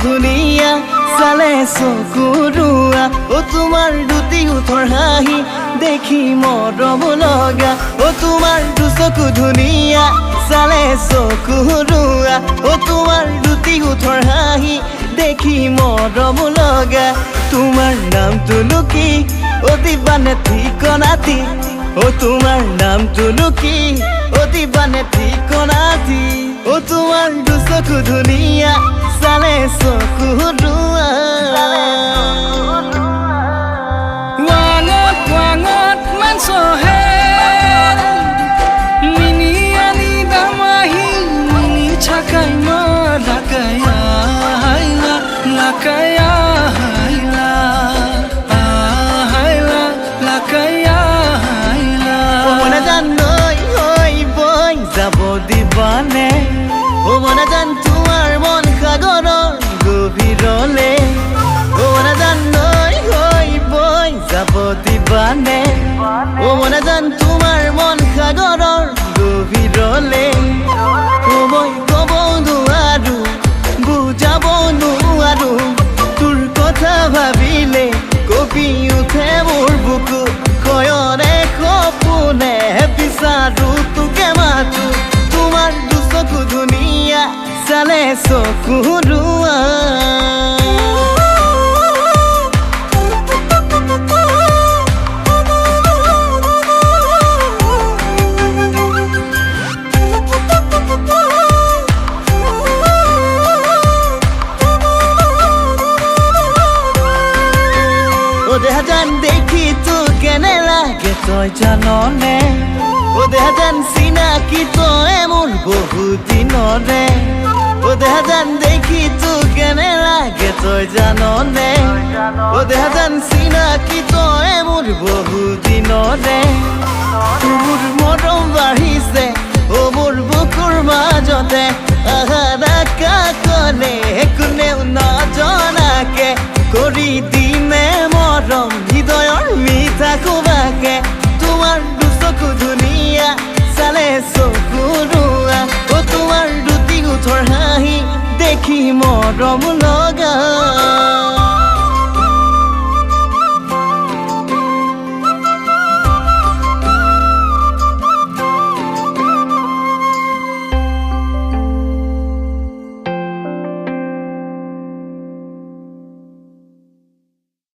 ধুনীয়া চালে চকু ৰোৱা ও তোমাৰ দুটি ওঠৰ হাঁহি দেখি মৰম লগা ও তোমাৰ দুচকু ধুনীয়া চালে চকু ৰোৱা ও তোমাৰ দুটি ওঠৰ হাঁহি দেখি মৰম লগা তোমাৰ নামটো কি অতি বানে ঠিকনাটি ও তোমাৰ নামটো কি অতি বানে ঠিকনাটি ও তোমাৰ দুচকু ধুনীয়া চালে চকু ৰোৱা Wangot man sohel Mini ani damahi Mini chakai ma lakaya haila Lakaya haila Haila Lakaya haila O mona jan noi hoi boy jabo dibane O mona jan tumar mon khagoron gobhirole O mona jan noi hoi boy jabo dibane O mona jan tumar mon khagoron gobhirole O boy kobo nuaru bujabo nuaru tur kotha bhabile kopi uthe mor buku koyore kopune bisaru tuke matu tumar dusoku duniya sale soku rua O deha jan dekhi tu kene lage toy janone O deha jan sinaki to emon bohu dinore O deha jan dekhi tu kene lage toy janone O deha jan sinaki to emon bohu dinore Tumur morom bahise o mor bukur majote ahara ka kone kuneu na janake kori dine মৰম হৃদয়ৰ মিঠা কোবাকে তোমাৰ দুচকু ধুনীয়া চালে চকু ৰোৱা ও তোমাৰ দুটি ওঠৰ হাঁহি দেখি মৰম লগা